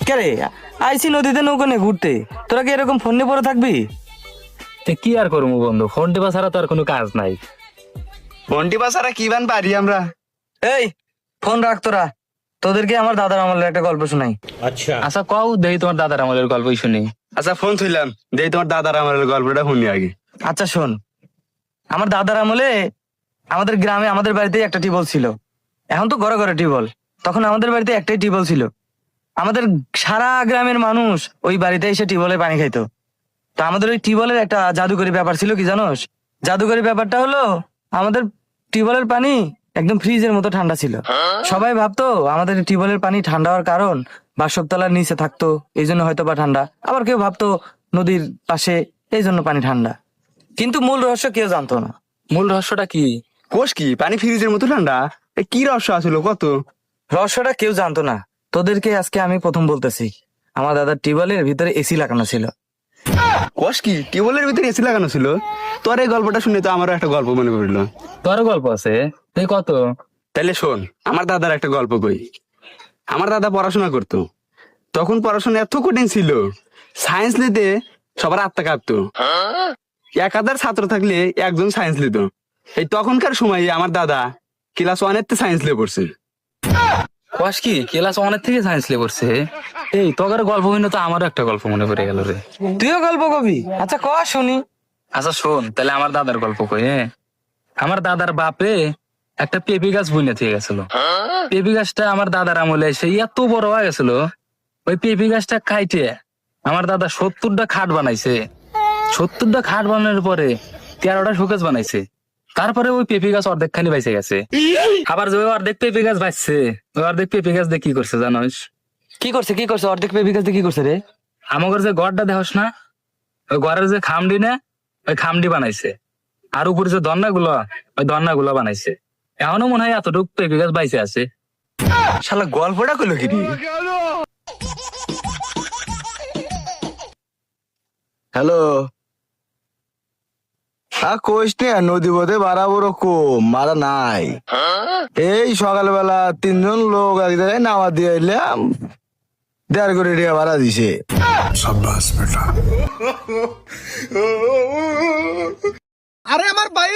কে আইসি নদীতে নৌকো নিয়ে ঘুরতে, তোরা কি এরকম ফোন নিয়ে পড়ে থাকবি? কি আর করবো বন্ধু, ফোন টিপা ছাড়া তো আর কোনো কাজ নাই। ফোনটি বাসারা কি বান পারি আমরা। এই ফোন রাখ তোরা, তোদেরকে আমার দাদার আমলের একটা গল্প শোনাই। আচ্ছা কও দেখি তোমার দাদার আমলের গল্পই শুনি। আচ্ছা ফোন থইলাম, দেই তোমার দাদার আমার গল্পটা শুনি আগে। আচ্ছা শোন, আমার দাদার আমলে আমাদের গ্রামে আমাদের বাড়িতে একটা টিউবওয়েল ছিল। এখন তো ঘরে ঘরে টিউবওয়েল, তখন আমাদের বাড়িতে একটাই টিউবওয়েল ছিল। আমাদের সারা গ্রামের মানুষ ওই বাড়িতে এসে টিউবওয়েলের পানি খাইতো। তো আমাদের ওই টিউবওয়েলের একটা জাদুকরী ব্যাপার ছিল, কি জানোস? জাদুকরী ব্যাপারটা হলো আমাদের টিউবওয়েলের পানি একদম ফ্রিজের মতো ঠান্ডা ছিল। সবাই ভাবতো আমাদের টিউবওয়েলের পানি ঠান্ডা হওয়ার কারণ বাসবতলার নিচে থাকতো, এই জন্য হয়তো বা ঠান্ডা। আবার কেউ ভাবতো নদীর পাশে, এই জন্য পানি ঠান্ডা। কিন্তু মূল রহস্য কেউ জানতো না। মূল রহস্যটা কি? কোষ কি পানি ফ্রিজের মতো ঠান্ডা? এ কি রহস্য আসলো কত? রহস্যটা কেউ জানতো না, তোদেরকে আজকে আমি প্রথম বলতেছি। আমার দাদার টিউবওয়েলের ভিতরে এসি লাগানো ছিল। কোষ কি টিউবওয়েলের ভিতরে এসি লাগানো ছিল? তোর এই গল্পটা শুনে তো আমারও একটা গল্প মনে পড়লো। তোর গল্প আছে? এই কত? তাইলে শোন, আমার দাদার একটা গল্প কই। আমার দাদা পড়াশোনা করতো, তখন পড়াশোনা এত কঠিন ছিল, সায়েন্স নিতে সবার আত্মা কাঁপতো। 1000 ছাত্র থাকলে একজন সায়েন্স নিত। এই তখনকার সময়ে আমার দাদা ক্লাস 1 এর সায়েন্স নিয়ে পড়ছে। কস কি ক্লাস 1 থেকে সায়েন্স নিয়ে পড়ছে? এই তোর গল্প হইনি তো আমারও একটা গল্প মনে পড়ে গেল রে। তুইও গল্প কবি? আচ্ছা ক শুনি। আচ্ছা শোন, তাহলে আমার দাদার গল্প কই। আমার দাদার বাপে একটা পেঁপে গাছ বুনে থেকে গেছিল। পেঁপে গাছটা আমার দাদার আমলে এসে এত বড় হয়ে গেছিল, ওই পেঁপে গাছটা কাইটে আমার দাদা 70টা খাট বানাইছে। 70টা খাট বানানোর পরে 13টা শোকেস বানাইছে। তারপরে ওই পেঁপে গাছ অর্ধেক খালি বাইসে গেছে। আবার যে ওই অর্ধেক পেঁপে গাছ বাইছে, ওই অর্ধেক পেঁপে গাছ দিয়ে কি করছে জানোস? কি করছে অর্ধেক পেঁপে গাছ দিয়ে কি করছে রে? আমাদের যে ঘরটা দেখোস না, ওই ঘরের যে খামডি না, ওই খামডি বানাইছে। আর উপরে যে দন্না গুলো, ওই দন্না গুলো বানাইছে। এখনো মনে হয় এতটুকু পেঁপে গাছ বাইসে আছে। শালা গল্পটা কইলো কি রে? হ্যালো, কোষ নে নদী পথে বাড়াবো রকম মারা নাই। এই সকালবেলা 3জন লোক এক জায়গায় নামা দিয়ে এলাম, 1.5 কোটি টাকা ভাড়া দিছে। আরে আমার ভাই